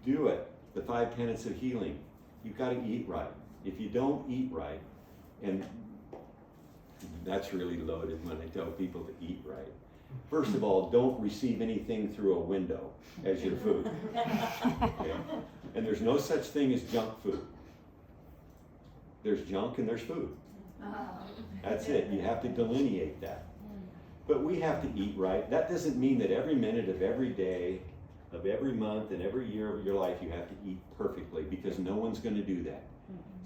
do it. The 5 tenets of healing. You've got to eat right. If you don't eat right, and that's really loaded when I tell people to eat right. First of all, don't receive anything through a window as your food. Okay? And there's no such thing as junk food. There's junk and there's food. That's it. You have to delineate that. But we have to eat right. That doesn't mean that every minute of every day, of every month, and every year of your life you have to eat perfectly, because no one's going to do that.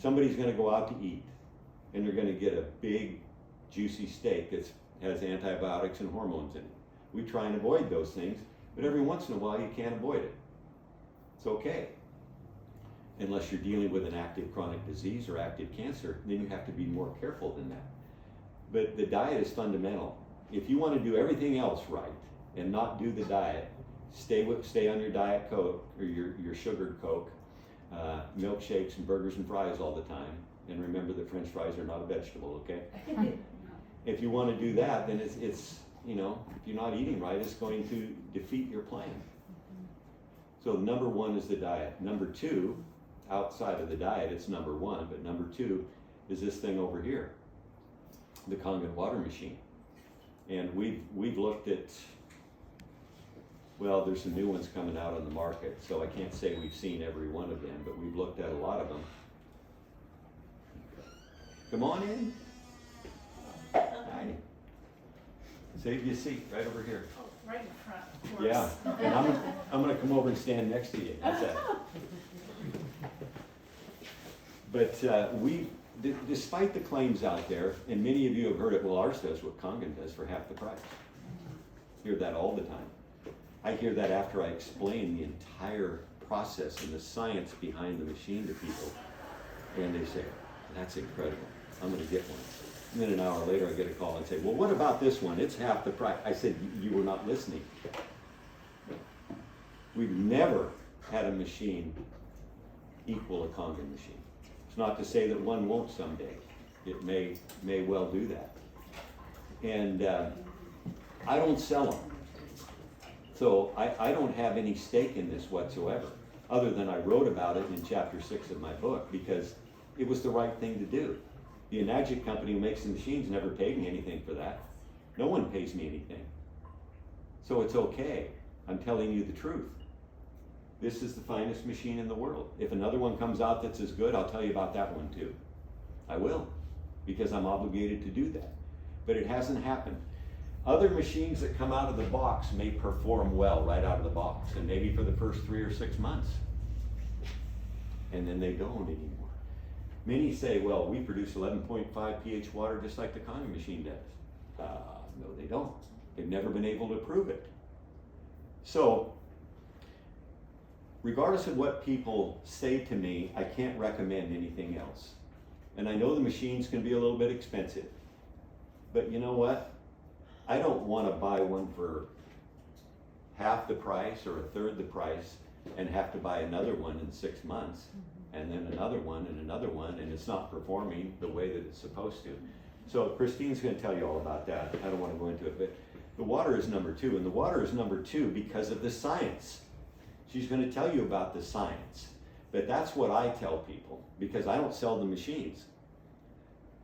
Somebody's going to go out to eat, and they're going to get a big, juicy steak that has antibiotics and hormones in it. We try and avoid those things, but every once in a while you can't avoid it. It's okay. Unless you're dealing with an active chronic disease or active cancer, then you have to be more careful than that. But the diet is fundamental. If you want to do everything else right and not do the diet, stay on your Diet Coke or your sugared Coke, milkshakes and burgers and fries all the time. And remember that French fries are not a vegetable, okay? If you want to do that, then it's you know, if you're not eating right, it's going to defeat your plan. So number one is the diet. Number two, outside of the diet, it's number one, but number two is this thing over here, the Kangen water machine. And we've looked at, well, there's some new ones coming out on the market, so I can't say we've seen every one of them, but we've looked at a lot of them. Come on in. Hi. Save you a seat right over here. Oh, right in front, of course. Yeah, and I'm gonna come over and stand next to you. How's that? But despite the claims out there, and many of you have heard it, well, ours does what Kangen does for half the price. Hear that all the time. I hear that after I explain the entire process and the science behind the machine to people, and they say, that's incredible, I'm gonna get one. And then an hour later I get a call and say, well, what about this one? It's half the price. I said, you were not listening. We've never had a machine equal a Kangen machine. It's not to say that one won't someday. It may well do that. And I don't sell them. So I don't have any stake in this whatsoever, other than I wrote about it in chapter 6 of my book, because it was the right thing to do. The Enagic company who makes the machines never paid me anything for that. No one pays me anything. So it's okay. I'm telling you the truth. This is the finest machine in the world. If another one comes out that's as good, I'll tell you about that one too. I will, because I'm obligated to do that. But it hasn't happened. Other machines that come out of the box may perform well right out of the box, and maybe for the first 3 or 6 months. And then they don't anymore. Many say, well, we produce 11.5 pH water just like the Kangen machine does. No, they don't. They've never been able to prove it. So, regardless of what people say to me, I can't recommend anything else. And I know the machines can be a little bit expensive. But you know what? I don't want to buy one for half the price or a third the price and have to buy another one in 6 months. And then another one, and it's not performing the way that it's supposed to. So Christine's going to tell you all about that. I don't want to go into it, but the water is number two, and the water is number two because of the science. She's going to tell you about the science, but that's what I tell people, because I don't sell the machines.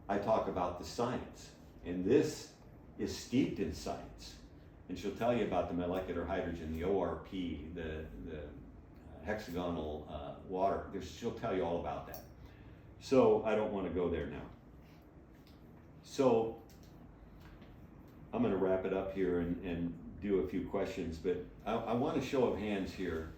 I talk about the science, and this is steeped in science. And she'll tell you about the molecular hydrogen, the ORP, the hexagonal water. She'll tell you all about that. So I don't want to go there now. So I'm going to wrap it up here and do a few questions, but I want a show of hands here